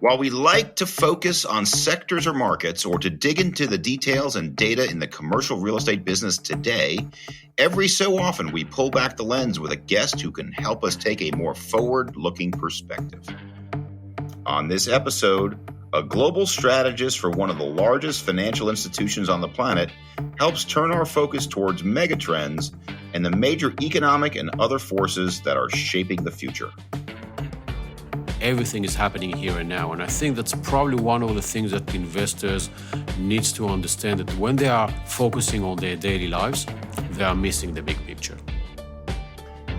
While we like to focus on sectors or markets or to dig into the details and data in the commercial real estate business today, every so often we pull back the lens with a guest who can help us take a more forward-looking perspective. On this episode, a global strategist for one of the largest financial institutions on the planet helps turn our focus towards megatrends and the major economic and other forces that are shaping the future. Everything is happening here and now. And I think that's probably one of the things that investors needs to understand, that when they are focusing on their daily lives, they are missing the big picture.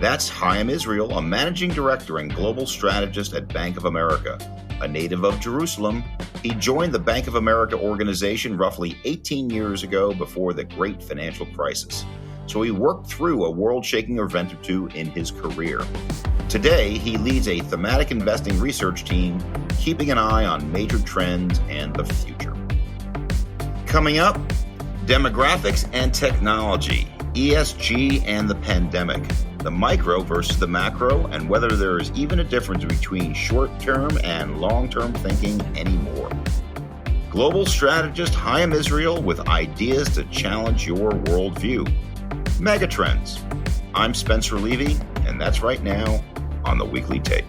That's Haim Israel, a managing director and global strategist at Bank of America. A native of Jerusalem, he joined the Bank of America organization roughly 18 years ago before the great financial crisis. So he worked through a world-shaking event or two in his career. Today, he leads a thematic investing research team, keeping an eye on major trends and the future. Coming up, demographics and technology, ESG and the pandemic, the micro versus the macro, and whether there is even a difference between short-term and long-term thinking anymore. Global strategist Haim Israel with ideas to challenge your worldview. Megatrends. I'm Spencer Levy, and that's right now on the Weekly Take.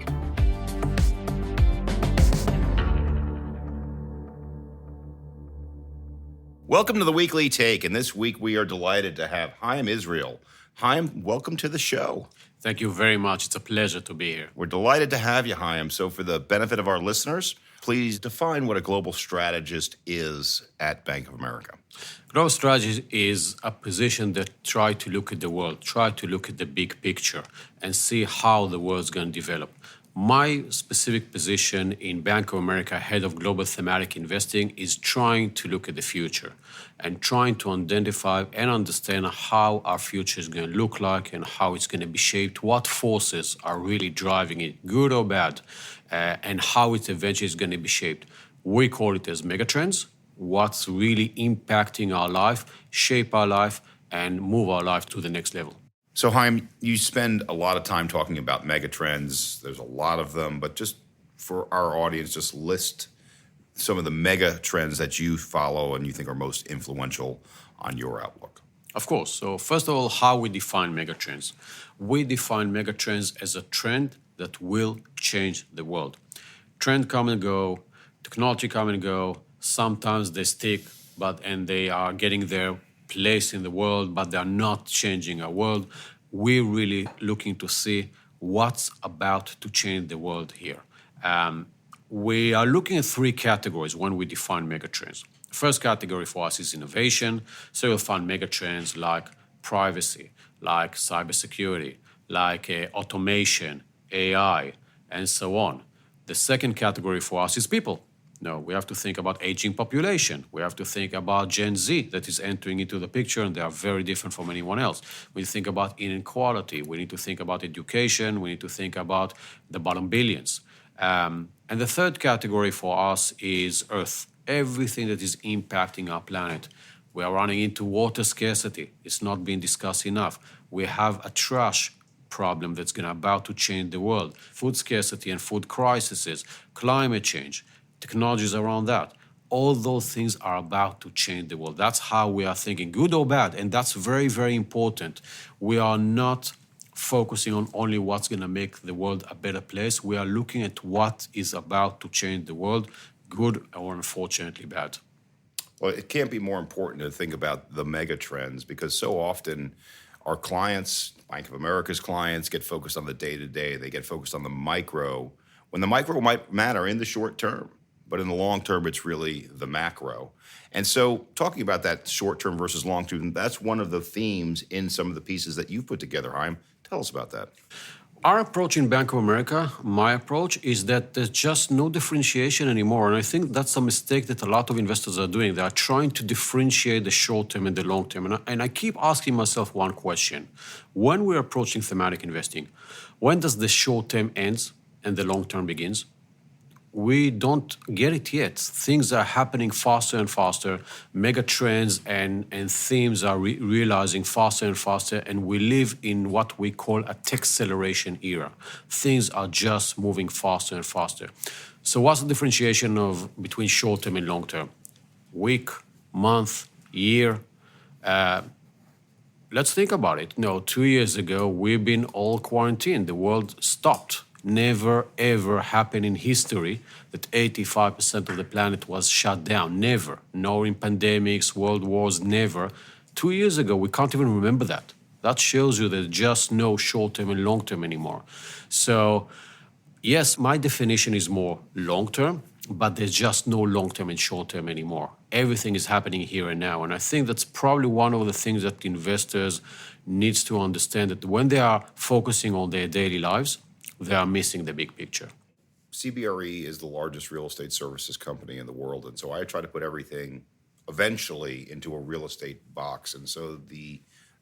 Welcome to the Weekly Take, and this week we are delighted to have Haim Israel. Haim, welcome to the show. Thank you very much. It's a pleasure to be here. We're delighted to have you, Haim. So for the benefit of our listeners, please define what a global strategist is at Bank of America. Global strategy is a position that try to look at the world, try to look at the big picture and see how the world's going to develop. My specific position in Bank of America, head of global thematic investing, is trying to look at the future and trying to identify and understand how our future is going to look like and how it's going to be shaped, what forces are really driving it, good or bad, and how it eventually is going to be shaped. We call it as megatrends, what's really impacting our life, shape our life, and move our life to the next level. So, Haim, you spend a lot of time talking about megatrends. There's a lot of them, but just for our audience, just list some of the mega trends that you follow and you think are most influential on your outlook. Of course. So first of all, how we define megatrends. We define megatrends as a trend that will change the world. Trend come and go, technology come and go. Sometimes they stick, and they are getting their place in the world, but they are not changing our world. We're really looking to see what's about to change the world here. We are looking at three categories when we define megatrends. First category for us is innovation. So you'll find megatrends like privacy, like cybersecurity, like automation, AI, and so on. The second category for us is people. No, we have to think about aging population. We have to think about Gen Z that is entering into the picture, and they are very different from anyone else. We think about inequality. We need to think about education. We need to think about the bottom billions. And the third category for us is Earth. Everything that is impacting our planet. We are running into water scarcity. It's not being discussed enough. We have a trash problem that's about to change the world. Food scarcity and food crises, climate change, technologies around that. All those things are about to change the world. That's how we are thinking, good or bad. And that's very, very important. We are not focusing on only what's going to make the world a better place. We are looking at what is about to change the world, good or unfortunately bad. Well, it can't be more important to think about the mega trends because so often our clients, Bank of America's clients, get focused on the day-to-day. They get focused on the micro, when the micro might matter in the short term. But in the long term, it's really the macro. And so talking about that short term versus long term, that's one of the themes in some of the pieces that you've put together, Haim. Tell us about that. Our approach in Bank of America, my approach, is that there's just no differentiation anymore. And I think that's a mistake that a lot of investors are doing. They are trying to differentiate the short term and the long term. And I keep asking myself one question. When we're approaching thematic investing, when does the short term ends and the long term begins? we don't get it yet. Things are happening faster and faster. Mega trends and themes are realizing faster and faster, and we live in what we call a tech-acceleration era. Things are just moving faster and faster. So what's the differentiation between short-term and long-term? Week, month, year? Let's think about it. 2 years ago, we've been all quarantined. The world stopped. Never, ever happened in history that 85% of the planet was shut down. Never. No in pandemics, world wars, never. 2 years ago, we can't even remember that. That shows you there's just no short-term and long-term anymore. So, yes, my definition is more long-term, but there's just no long-term and short-term anymore. Everything is happening here and now. And I think that's probably one of the things that investors needs to understand, that when they are focusing on their daily lives, they are missing the big picture. CBRE is the largest real estate services company in the world. And so I try to put everything eventually into a real estate box. And so the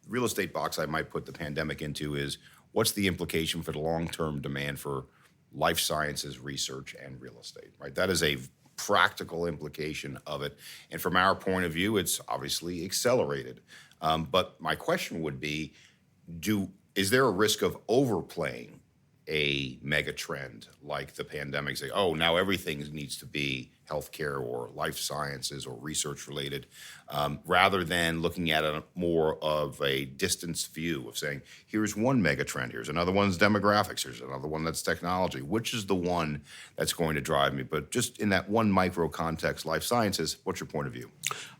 real estate box I might put the pandemic into is, what's the implication for the long-term demand for life sciences research and real estate, right? That is a practical implication of it. And from our point of view, it's obviously accelerated. But my question would be, is there a risk of overplaying a mega trend like the pandemic? Say, oh, now everything needs to be healthcare or life sciences or research related, rather than looking at it more of a distance view of saying, here's one mega trend, here's another one's demographics, here's another one that's technology. Which is the one that's going to drive me? But just in that one micro context, life sciences, what's your point of view?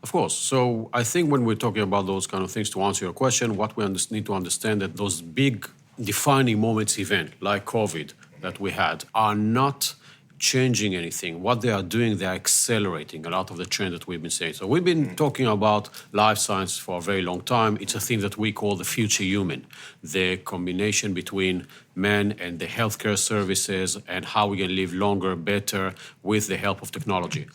Of course. So I think when we're talking about those kind of things, to answer your question, what we need to understand that those big defining moments event like COVID that we had are not changing anything. What they are doing, they are accelerating a lot of the trend that we've been saying. So we've been talking about life science for a very long time. It's a thing that we call the future human, the combination between man and the healthcare services and how we can live longer, better with the help of technology.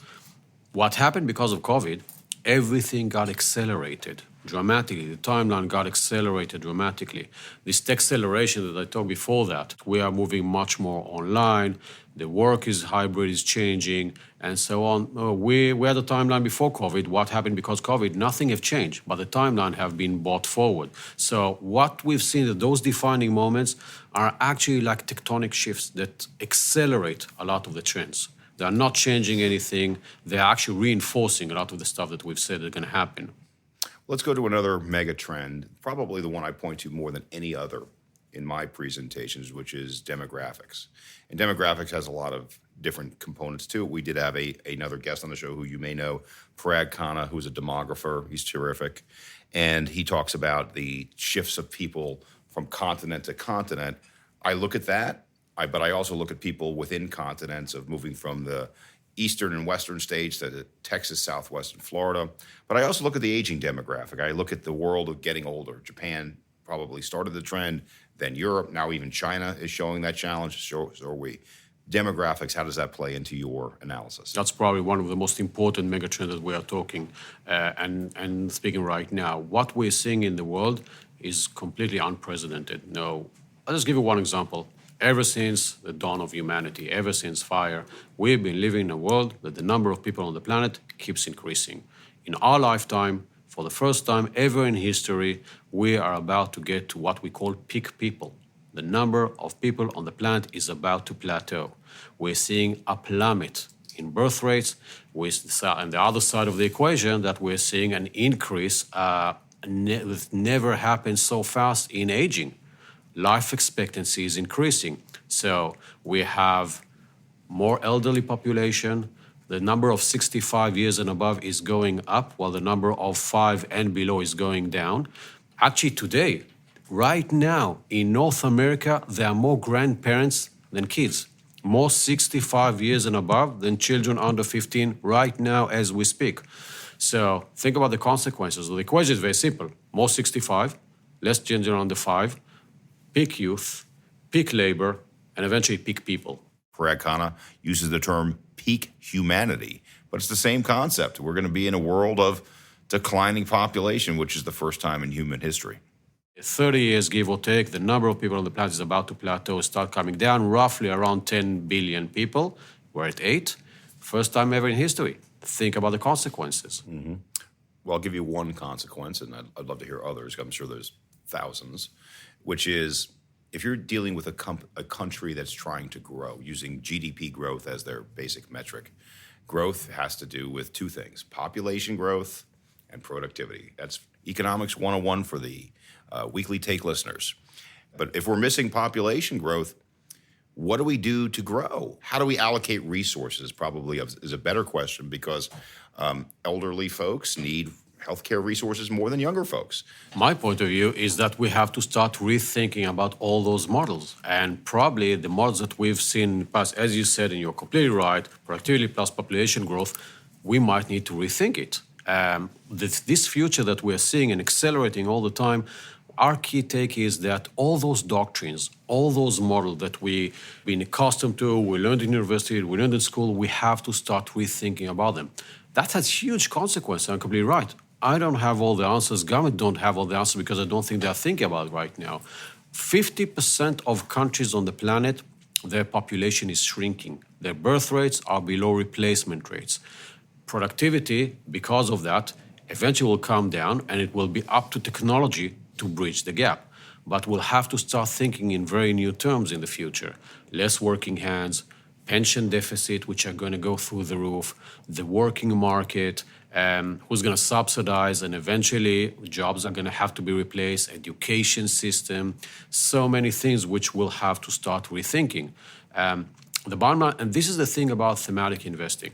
What happened because of COVID, everything got accelerated dramatically. The timeline got accelerated dramatically. This tech acceleration that I talked before that, we are moving much more online, the work is hybrid, is changing, and so on. We had a timeline before COVID. What happened because COVID? Nothing have changed, but the timeline have been brought forward. So what we've seen, that those defining moments are actually like tectonic shifts that accelerate a lot of the trends. They are not changing anything. They're actually reinforcing a lot of the stuff that we've said is going to happen. Let's go to another mega trend, probably the one I point to more than any other in my presentations, which is demographics. And demographics has a lot of different components to it. We did have another guest on the show who you may know, Parag Khanna, who's a demographer. He's terrific. And he talks about the shifts of people from continent to continent. I look at that, but I also look at people within continents, of moving from the eastern and western states to Texas, Southwest, and Florida. But I also look at the aging demographic. I look at the world of getting older. Japan probably started the trend, then Europe, now even China is showing that challenge, so are we. Demographics, how does that play into your analysis? That's probably one of the most important megatrends that we are talking and speaking right now. What we're seeing in the world is completely unprecedented. I'll just give you one example. Ever since the dawn of humanity, ever since fire, we've been living in a world that the number of people on the planet keeps increasing. In our lifetime, for the first time ever in history, we are about to get to what we call peak people. The number of people on the planet is about to plateau. We're seeing a plummet in birth rates, on the other side of the equation that we're seeing an increase that never happened so fast in aging. Life expectancy is increasing. So we have more elderly population. The number of 65 years and above is going up, while the number of 5 and below is going down. Actually, today, right now, in North America, there are more grandparents than kids. More 65 years and above than children under 15 right now as we speak. So think about the consequences. The equation is very simple. More 65, less children under 5, peak youth, peak labor, and eventually peak people. Parag Khanna uses the term peak humanity, but it's the same concept. We're going to be in a world of declining population, which is the first time in human history. 30 years, give or take, the number of people on the planet is about to plateau, start coming down, roughly around 10 billion people. We're at 8. First time ever in history. Think about the consequences. Well, I'll give you one consequence, and I'd love to hear others. I'm sure there's thousands, which is if you're dealing with a country that's trying to grow, using GDP growth as their basic metric, growth has to do with two things: population growth and productivity. That's economics 101 for the weekly take listeners. But if we're missing population growth, what do we do to grow? How do we allocate resources? Probably is a better question, because elderly folks need healthcare resources more than younger folks. My point of view is that we have to start rethinking about all those models. And probably the models that we've seen in the past, as you said, and you're completely right, productivity plus population growth, we might need to rethink it. This future that we're seeing and accelerating all the time, our key take is that all those doctrines, all those models that we've been accustomed to, we learned in university, we learned in school, we have to start rethinking about them. That has huge consequences. I'm completely right. I don't have all the answers. Government don't have all the answers, because I don't think they're thinking about it right now. 50% of countries on the planet, their population is shrinking. Their birth rates are below replacement rates. Productivity, because of that, eventually will come down, and it will be up to technology to bridge the gap. But we'll have to start thinking in very new terms in the future. Less working hands, pension deficit, which are going to go through the roof, the working market, who's going to subsidize, and eventually jobs are going to have to be replaced, education system, so many things which we'll have to start rethinking. The bottom line, and this is the thing about thematic investing,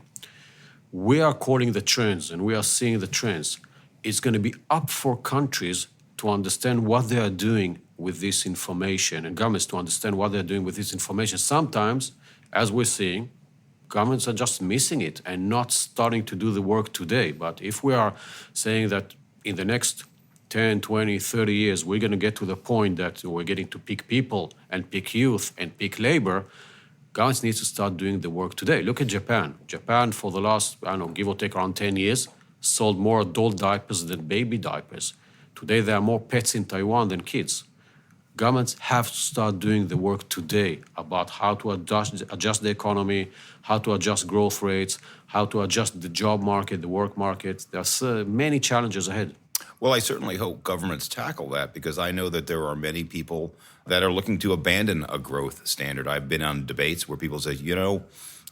we are calling the trends and we are seeing the trends. It's going to be up for countries to understand what they are doing with this information, and governments to understand what they're doing with this information. Sometimes, as we're seeing, governments are just missing it and not starting to do the work today. But if we are saying that in the next 10, 20, 30 years, we're going to get to the point that we're getting to peak people and peak youth and peak labor, governments need to start doing the work today. Look at Japan. Japan, for the last, give or take around 10 years, sold more adult diapers than baby diapers. Today, there are more pets in Taiwan than kids. Governments have to start doing the work today about how to adjust the economy, how to adjust growth rates, how to adjust the job market, the work market. There's many challenges ahead. Well, I certainly hope governments tackle that, because I know that there are many people that are looking to abandon a growth standard. I've been on debates where people say,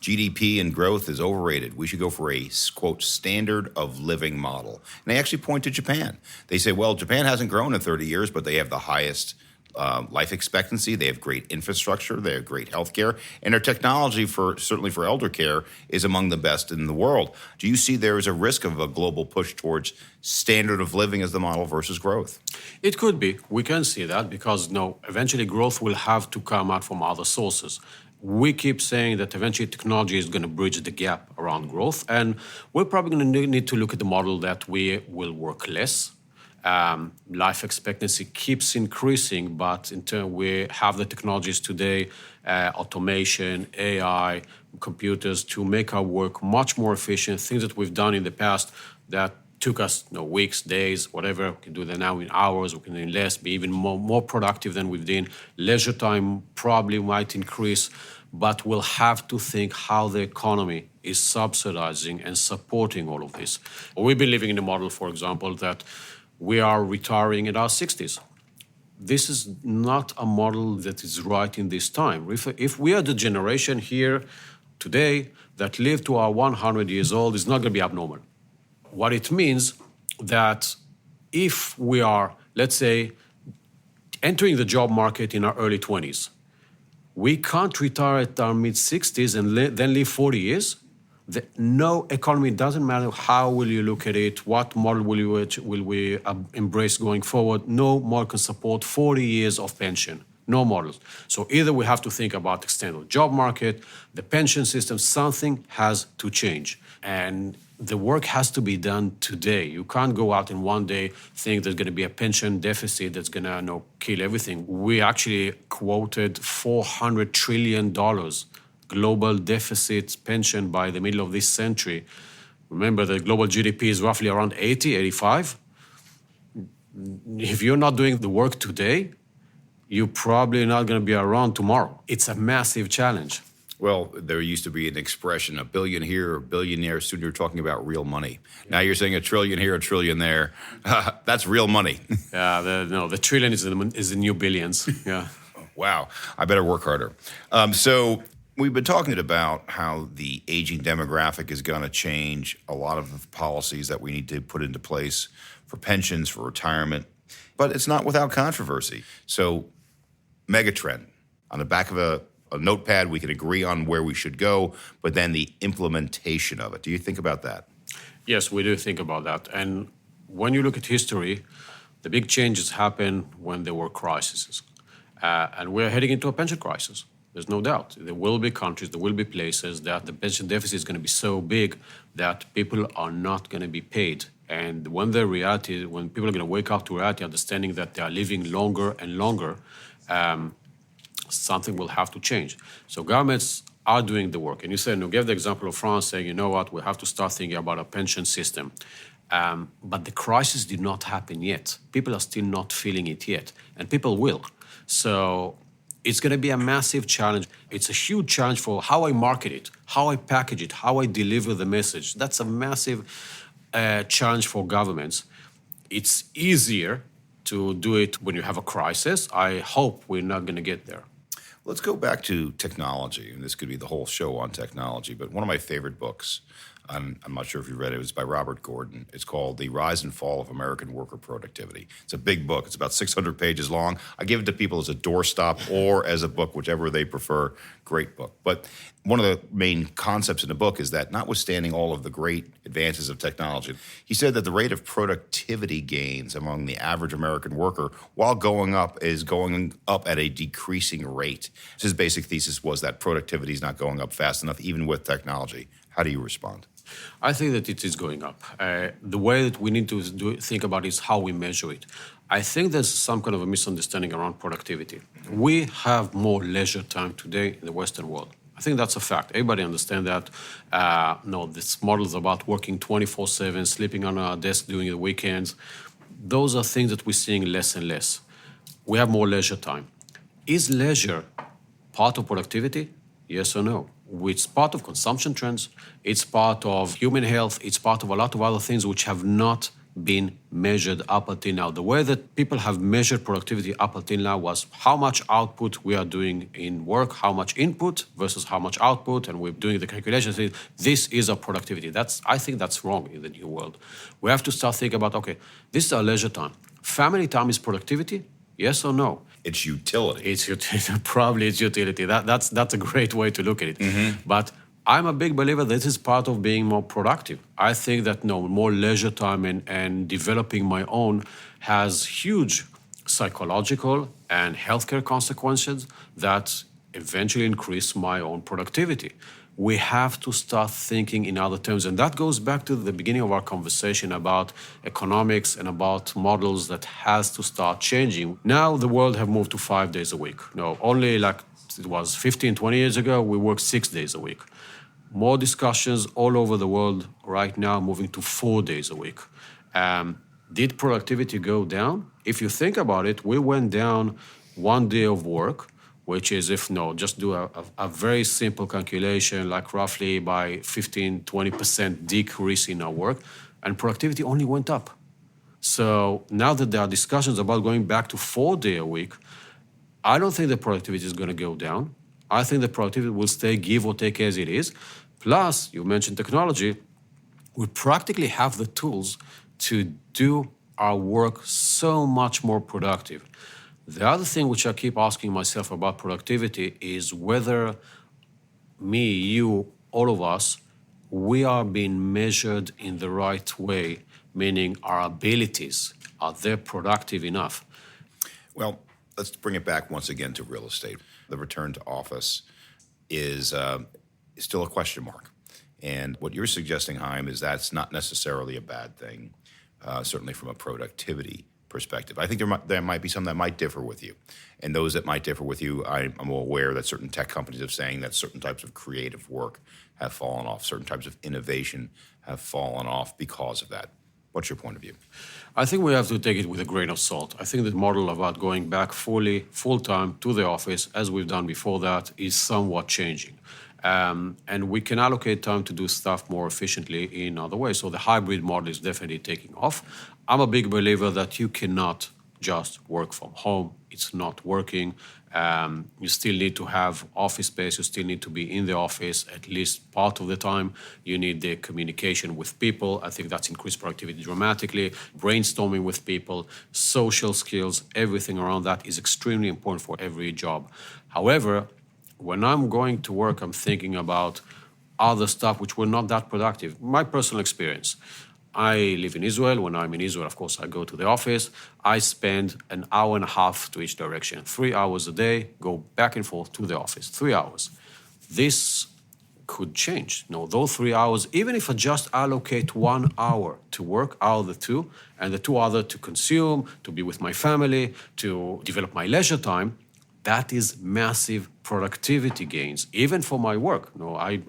GDP and growth is overrated. We should go for a, quote, standard of living model. And they actually point to Japan. They say, well, Japan hasn't grown in 30 years, but they have the highest life expectancy. They have great infrastructure. They have great healthcare, and their technology, certainly for elder care, is among the best in the world. Do you see there is a risk of a global push towards standard of living as the model versus growth? It could be. We can see that, because eventually growth will have to come out from other sources. We keep saying that eventually technology is going to bridge the gap around growth, and we're probably going to need to look at the model that we will work less. Life expectancy keeps increasing, but in turn we have the technologies today, automation, AI, computers, to make our work much more efficient. Things that we've done in the past that took us weeks, days, whatever, we can do that now in hours, we can do in less, be even more productive than we've done. Leisure time probably might increase, but we'll have to think how the economy is subsidizing and supporting all of this. We've been living in a model, for example, that we are retiring at our 60s. This is not a model that is right in this time. If we are the generation here today that live to our 100 years old, it's not going to be abnormal. What it means that if we are, let's say, entering the job market in our early 20s, we can't retire at our mid-60s and then live 40 years. No economy, doesn't matter how will you look at it, what model will we embrace going forward, no model can support 40 years of pension, no models. So either we have to think about extended job market, the pension system, something has to change. And the work has to be done today. You can't go out in one day, think there's going to be a pension deficit that's going to kill everything. We actually quoted $400 trillion global deficit pension by the middle of this century. Remember, the global GDP is roughly around 80, 85. If you're not doing the work today, you're probably not going to be around tomorrow. It's a massive challenge. Well, there used to be an expression, a billion here, a billionaire. Soon you're talking about real money. Now you're saying a trillion here, a trillion there. That's real money. Yeah, the trillion is the new billions. Yeah. Wow, I better work harder. So we've been talking about how the aging demographic is going to change a lot of the policies that we need to put into place for pensions, for retirement, but it's not without controversy. So megatrend, on the back of a notepad, we can agree on where we should go, but then the implementation of it. Do you think about that? Yes, we do think about that. And when you look at history, the big changes happen when there were crises. And we're heading into a pension crisis. There's no doubt. There will be countries, there will be places that the pension deficit is going to be so big that people are not going to be paid. And when people are going to wake up to reality, understanding that they are living longer and longer, something will have to change. So governments are doing the work. And you said, gave the example of France saying, you know what, we have to start thinking about a pension system. But the crisis did not happen yet. People are still not feeling it yet. And people will. So it's going to be a massive challenge. It's a huge challenge for how I market it, how I package it, how I deliver the message. That's a massive challenge for governments. It's easier to do it when you have a crisis. I hope we're not going to get there. Let's go back to technology, and this could be the whole show on technology, but one of my favorite books, I'm not sure if you read it, it was by Robert Gordon. It's called The Rise and Fall of American Worker Productivity. It's a big book. It's about 600 pages long. I give it to people as a doorstop or as a book, whichever they prefer. Great book. But one of the main concepts in the book is that notwithstanding all of the great advances of technology, he said that the rate of productivity gains among the average American worker, while going up, is going up at a decreasing rate. His basic thesis was that productivity is not going up fast enough, even with technology. How do you respond? I think that it is going up. The way that we need to think about it is how we measure it. I think there's some kind of a misunderstanding around productivity. We have more leisure time today in the Western world. I think that's a fact. Everybody understands that. This model is about working 24/7, sleeping on our desk during the weekends. Those are things that we're seeing less and less. We have more leisure time. Is leisure part of productivity? Yes or no? It's part of consumption trends, it's part of human health, it's part of a lot of other things which have not been measured up until now. The way that people have measured productivity up until now was how much output we are doing in work, how much input versus how much output, and we're doing the calculations. This is a productivity. I think that's wrong in the new world. We have to start thinking about, okay, this is our leisure time. Family time is productivity, yes or no? It's utility. It's utility. Probably it's utility. That's a great way to look at it. Mm-hmm. But I'm a big believer this is part of being more productive. I think that more leisure time and developing my own has huge psychological and healthcare consequences that eventually increase my own productivity. We have to start thinking in other terms. And that goes back to the beginning of our conversation about economics and about models that has to start changing. Now the world have moved to 5 days a week. Only like it was 15, 20 years ago, we worked 6 days a week. More discussions all over the world right now moving to 4 days a week. Did productivity go down? If you think about it, we went down 1 day of work, which is just do a very simple calculation, like roughly by 15, 20% decrease in our work, and productivity only went up. So now that there are discussions about going back to 4 days a week, I don't think the productivity is going to go down. I think the productivity will stay give or take as it is. Plus, you mentioned technology, we practically have the tools to do our work so much more productive. The other thing which I keep asking myself about productivity is whether me, you, all of us, we are being measured in the right way, meaning our abilities, are they productive enough? Well, let's bring it back once again to real estate. The return to office is still a question mark. And what you're suggesting, Haim, is that's not necessarily a bad thing, certainly from a productivity perspective. I think there might be some that might differ with you. And those that might differ with you, I'm aware that certain tech companies are saying that certain types of creative work have fallen off, certain types of innovation have fallen off because of that. What's your point of view? I think we have to take it with a grain of salt. I think the model about going back full-time to the office, as we've done before that, is somewhat changing. And we can allocate time to do stuff more efficiently in other ways. So the hybrid model is definitely taking off. I'm a big believer that you cannot just work from home. It's not working. You still need to have office space. You still need to be in the office at least part of the time. You need the communication with people. I think that's increased productivity dramatically. Brainstorming with people, social skills, everything around that is extremely important for every job. However, when I'm going to work, I'm thinking about other stuff which were not that productive. My personal experience. I live in Israel. When I'm in Israel, of course, I go to the office. I spend an hour and a half to each direction. 3 hours a day, go back and forth to the office. 3 hours. This could change. Those 3 hours, even if I just allocate 1 hour to work out of the two, and the 2 other to consume, to be with my family, to develop my leisure time, that is massive productivity gains, even for my work.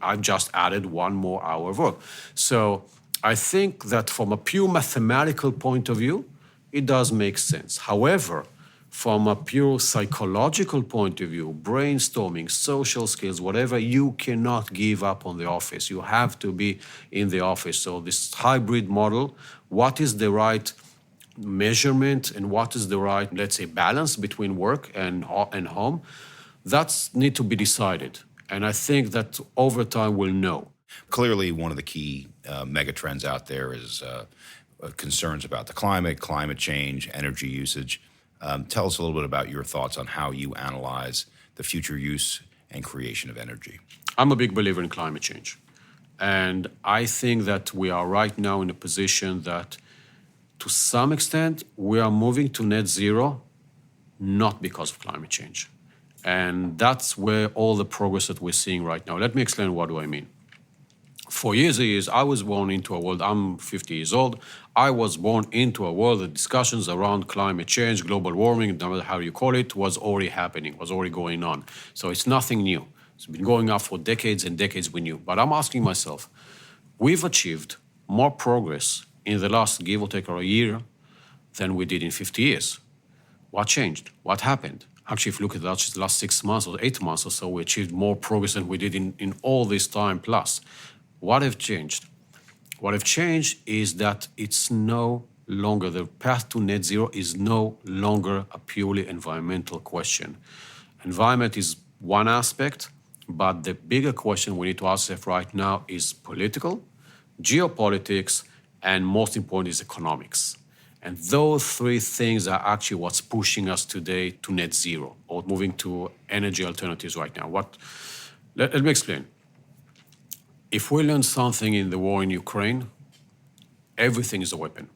I've just added 1 more hour of work. So I think that from a pure mathematical point of view, it does make sense. However, from a pure psychological point of view, brainstorming, social skills, whatever, you cannot give up on the office. You have to be in the office. So this hybrid model, what is the right measurement and what is the right, let's say, balance between work and home, that's need to be decided. And I think that over time we'll know. Clearly, one of the key mega trends out there is concerns about the climate change, energy usage. Tell us a little bit about your thoughts on how you analyze the future use and creation of energy. I'm a big believer in climate change. And I think that we are right now in a position that to some extent, we are moving to net zero, not because of climate change. And that's where all the progress that we're seeing right now. Let me explain what do I mean. For years and years, I was born into a world, I'm 50 years old, I was born into a world that discussions around climate change, global warming, no matter how you call it, was already happening, was already going on. So it's nothing new. It's been going on for decades and decades we knew. But I'm asking myself, we've achieved more progress in the last, give or take, a year than we did in 50 years. What changed? What happened? Actually, if you look at the last 6 months or 8 months or so, we achieved more progress than we did in all this time plus. What have changed? What have changed is that it's no longer, the path to net zero is no longer a purely environmental question. Environment is one aspect, but the bigger question we need to ask ourselves right now is political, geopolitics, and most important is economics. And those 3 things are actually what's pushing us today to net zero or moving to energy alternatives right now. Let me explain. If we learn something in the war in Ukraine, everything is a weapon.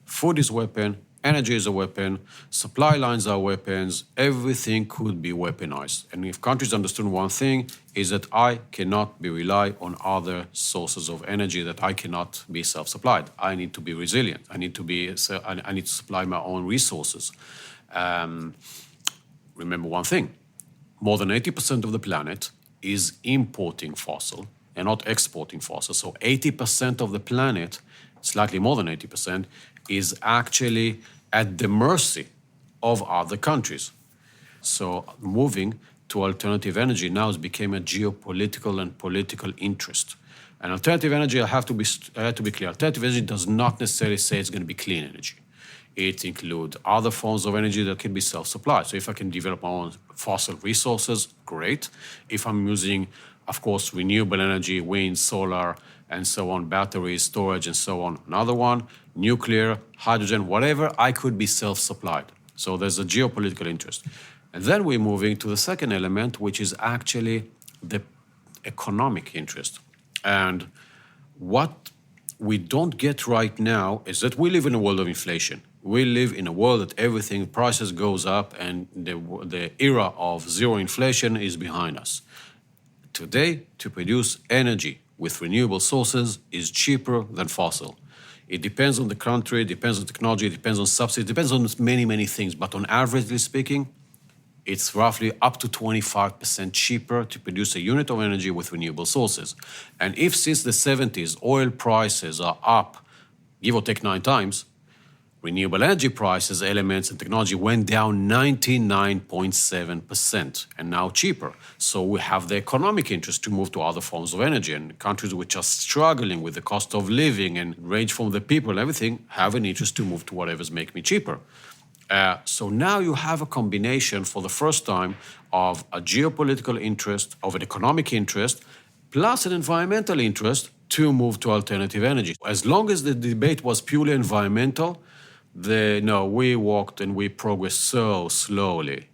Food is a weapon, energy is a weapon, supply lines are weapons, everything could be weaponized. And if countries understood one thing, is that I cannot be rely on other sources of energy, that I cannot be self-supplied. I need to be resilient. I need to supply my own resources. Remember one thing, more than 80% of the planet is importing fossil and not exporting fossil. So 80% of the planet, slightly more than 80%, is actually at the mercy of other countries. So moving to alternative energy now has become a geopolitical and political interest. And alternative energy, I have to be clear, alternative energy does not necessarily say it's going to be clean energy. It includes other forms of energy that can be self-supplied. So if I can develop my own fossil resources, great. If I'm using, of course, renewable energy, wind, solar, and so on, batteries, storage, and so on. Another one, nuclear, hydrogen, whatever, I could be self-supplied. So there's a geopolitical interest. And then we're moving to the second element, which is actually the economic interest. And what we don't get right now is that we live in a world of inflation. We live in a world that everything, prices goes up, and the era of zero inflation is behind us. Today, to produce energy with renewable sources is cheaper than fossil. It depends on the country, it depends on technology, it depends on subsidies, it depends on many, many things. But on averagely speaking, it's roughly up to 25% cheaper to produce a unit of energy with renewable sources. And if since the 70s, oil prices are up, give or take 9 times, Renewable energy prices, elements, and technology went down 99.7% and now cheaper. So we have the economic interest to move to other forms of energy. And countries which are struggling with the cost of living and range from the people and everything have an interest to move to whatever's making me cheaper. So now you have a combination for the first time of a geopolitical interest, of an economic interest, plus an environmental interest to move to alternative energy. As long as the debate was purely environmental, we walked and we progressed so slowly.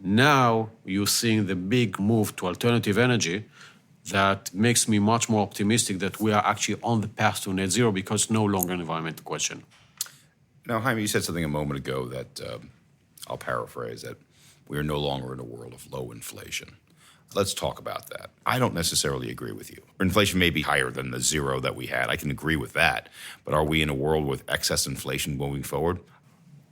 Now you're seeing the big move to alternative energy that makes me much more optimistic that we are actually on the path to net zero because it's no longer an environmental question. Now, Haim, you said something a moment ago that I'll paraphrase, that we are no longer in a world of low inflation. Let's talk about that. I don't necessarily agree with you. Inflation may be higher than the zero that we had. I can agree with that. But are we in a world with excess inflation moving forward?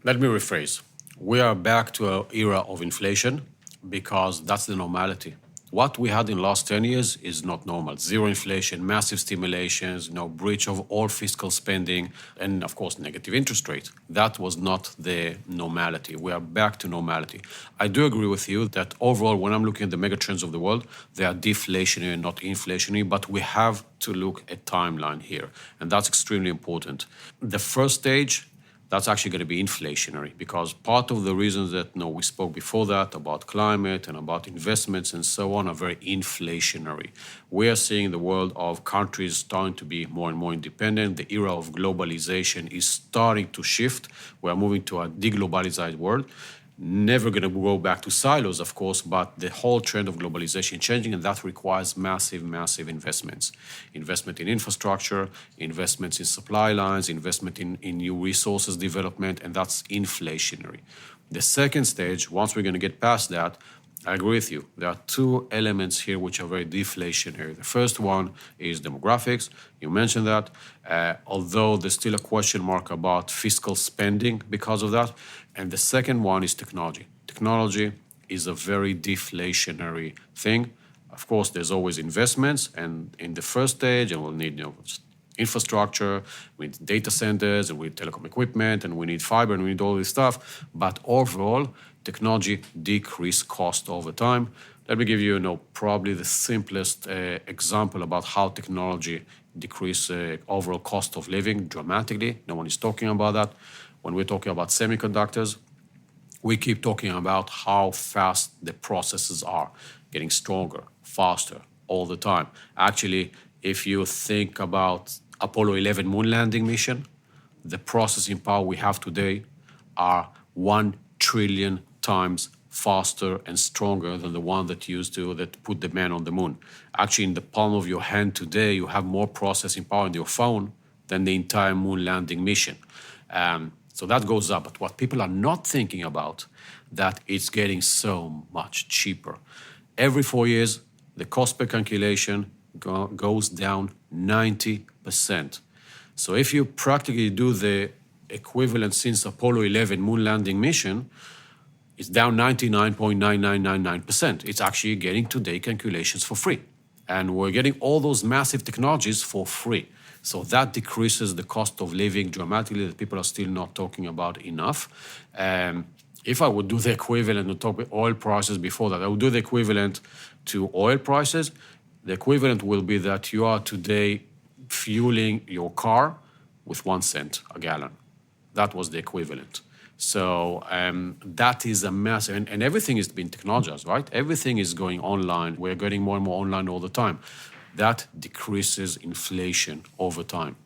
Let me rephrase. We are back to an era of inflation because that's the normality. What we had in the last 10 years is not normal. Zero inflation, massive stimulations, breach of all fiscal spending, and of course, negative interest rates. That was not the normality. We are back to normality. I do agree with you that overall, when I'm looking at the megatrends of the world, they are deflationary and not inflationary, but we have to look at timeline here, and that's extremely important. The first stage, that's actually going to be inflationary because part of the reasons that we spoke before that about climate and about investments and so on are very inflationary. We are seeing the world of countries starting to be more and more independent. The era of globalization is starting to shift. We are moving to a deglobalized world. Never going to go back to silos, of course, but the whole trend of globalization changing, and that requires massive, massive investments. Investment in infrastructure, investments in supply lines, investment in new resources development, and that's inflationary. The second stage, once we're going to get past that, I agree with you. There are two elements here which are very deflationary. The first one is demographics. You mentioned that, although there's still a question mark about fiscal spending because of that. And the second one is technology. Technology is a very deflationary thing. Of course, there's always investments, and in the first stage, and we'll need infrastructure, we need data centers, and we need telecom equipment, and we need fiber, and we need all this stuff. But overall, technology decrease cost over time. Let me give you, probably the simplest example about how technology decrease overall cost of living dramatically. No one is talking about that. When we're talking about semiconductors, we keep talking about how fast the processes are, getting stronger, faster, all the time. Actually, if you think about Apollo 11 moon landing mission, the processing power we have today are 1 trillion times faster and stronger than the one that put the man on the moon. Actually, in the palm of your hand today, you have more processing power in your phone than the entire moon landing mission. So that goes up. But what people are not thinking about, that it's getting so much cheaper. Every 4 years, the cost per calculation goes down 90%. So if you practically do the equivalent since Apollo 11 moon landing mission, it's down 99.9999%. It's actually getting today calculations for free. And we're getting all those massive technologies for free. So that decreases the cost of living dramatically that people are still not talking about enough. If I would do the equivalent to talk about oil prices before that, I would do the equivalent to oil prices. The equivalent will be that you are today fueling your car with 1 cent a gallon. That was the equivalent. So that is a massive, and everything is being technologized, right? Everything is going online. We're getting more and more online all the time. That decreases inflation over time.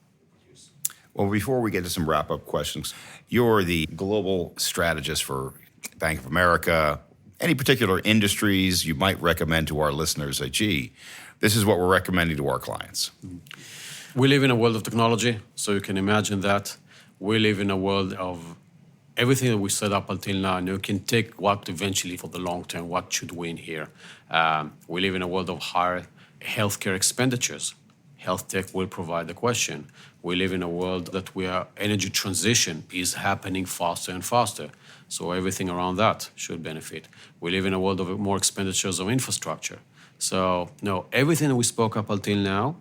Well, before we get to some wrap-up questions, you're the global strategist for Bank of America. Any particular industries you might recommend to our listeners? Gee, this is what we're recommending to our clients. We live in a world of technology, so you can imagine that. We live in a world of everything that we set up until now, and you can take what eventually for the long term, what should win here. We live in a world of higher healthcare expenditures. Health tech will provide the question. We live in a world that where energy transition is happening faster and faster. So everything around that should benefit. We live in a world of more expenditures of infrastructure. So no, everything that we spoke up until now,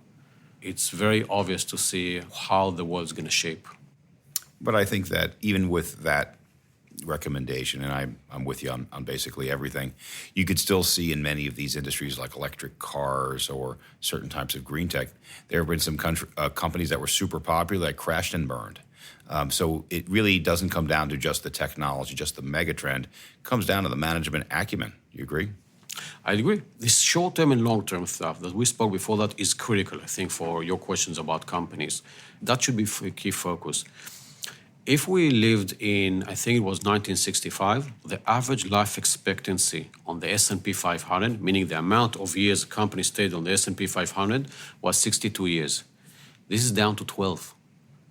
it's very obvious to see how the world's going to shape. But I think that even with that recommendation, and I'm with you on basically everything, you could still see in many of these industries like electric cars or certain types of green tech, there have been some companies that were super popular that crashed and burned. So it really doesn't come down to just the technology, just the mega trend. It comes down to the management acumen. You agree? I agree. This short-term and long-term stuff that we spoke before that is critical, I think, for your questions about companies. That should be a key focus. If we lived in, I think it was 1965, the average life expectancy on the S&P 500, meaning the amount of years a company stayed on the S&P 500, was 62 years. This is down to 12.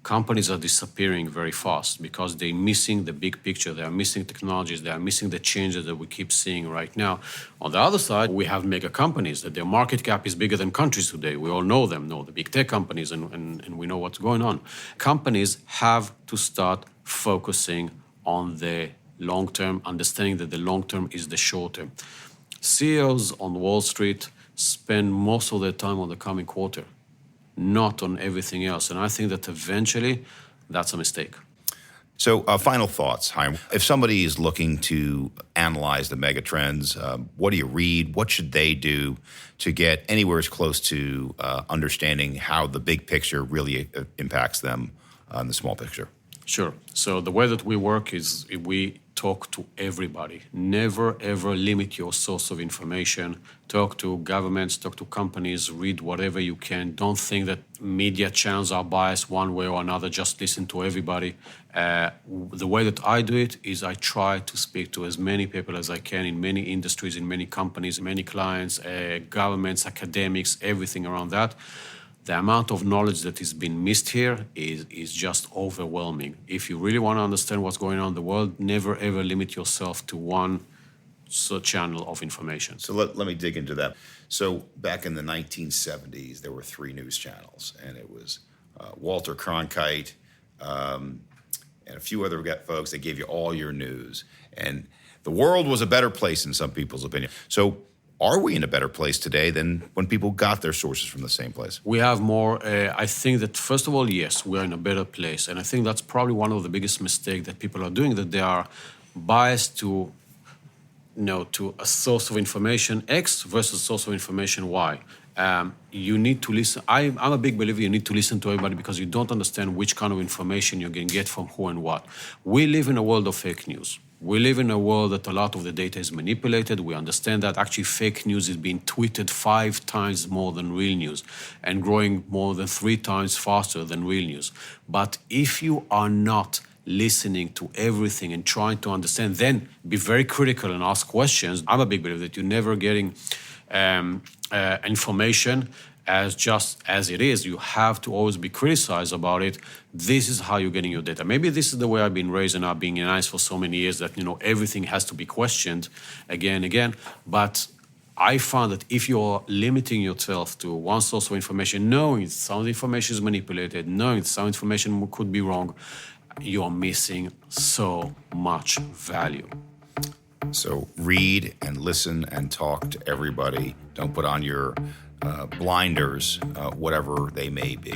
Companies are disappearing very fast because they're missing the big picture. They are missing technologies. They are missing the changes that we keep seeing right now. On the other side, we have mega companies that their market cap is bigger than countries today. We all know them, the big tech companies, and we know what's going on. Companies have to start focusing on the long term, understanding that the long term is the short term. CEOs on Wall Street spend most of their time on the coming quarter, not on everything else. And I think that eventually that's a mistake. So final thoughts, Haim. If somebody is looking to analyze the mega trends, what do you read? What should they do to get anywhere as close to understanding how the big picture really impacts them on the small picture? Sure. So the way that we work is we talk to everybody. Never, ever limit your source of information. Talk to governments, talk to companies, read whatever you can. Don't think that media channels are biased one way or another. Just listen to everybody. The way that I do it is I try to speak to as many people as I can in many industries, in many companies, many clients, governments, academics, everything around that. The amount of knowledge that is being missed here is just overwhelming. If you really want to understand what's going on in the world, never ever limit yourself to one channel of information. So let me dig into that. So back in the 1970s, there were 3 news channels, and it was Walter Cronkite and a few other folks that gave you all your news. And the world was a better place in some people's opinion. So are we in a better place today than when people got their sources from the same place? We have more. I think that, first of all, yes, we're in a better place. And I think that's probably one of the biggest mistakes that people are doing, that they are biased to a source of information X versus source of information Y. You need to listen. I'm a big believer you need to listen to everybody because you don't understand which kind of information you're going to get from who and what. We live in a world of fake news. We live in a world that a lot of the data is manipulated. We understand that actually fake news is being tweeted 5 times more than real news and growing more than 3 times faster than real news. But if you are not listening to everything and trying to understand, then be very critical and ask questions. I'm a big believer that you're never getting information as just as it is. You have to always be criticized about it. This is how you're getting your data. Maybe this is the way I've been raised and I've been in ICE for so many years that, everything has to be questioned again and again. But I found that if you're limiting yourself to one source of information, knowing some of the information is manipulated, knowing some information could be wrong, you're missing so much value. So read and listen and talk to everybody. Don't put on your blinders, whatever they may be.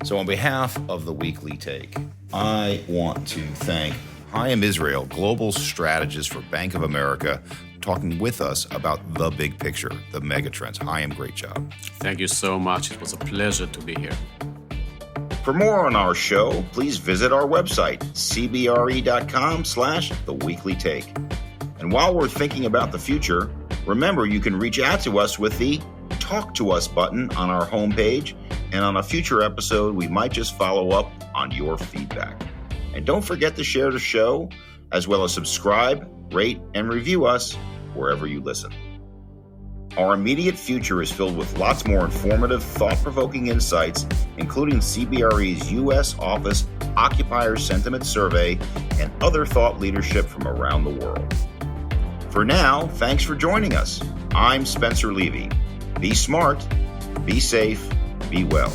So on behalf of the Weekly Take, I want to thank Haim Israel, Global Strategist for Bank of America, talking with us about the big picture, the megatrends. Haim, great job. Thank you so much. It was a pleasure to be here. For more on our show, please visit our website, cbre.com/theweeklytake. And while we're thinking about the future, remember you can reach out to us with the Talk to Us button on our homepage, and on a future episode, we might just follow up on your feedback. And don't forget to share the show, as well as subscribe, rate, and review us wherever you listen. Our immediate future is filled with lots more informative, thought-provoking insights, including CBRE's U.S. Office Occupier Sentiment Survey and other thought leadership from around the world. For now, thanks for joining us. I'm Spencer Levy. Be smart, be safe, be well.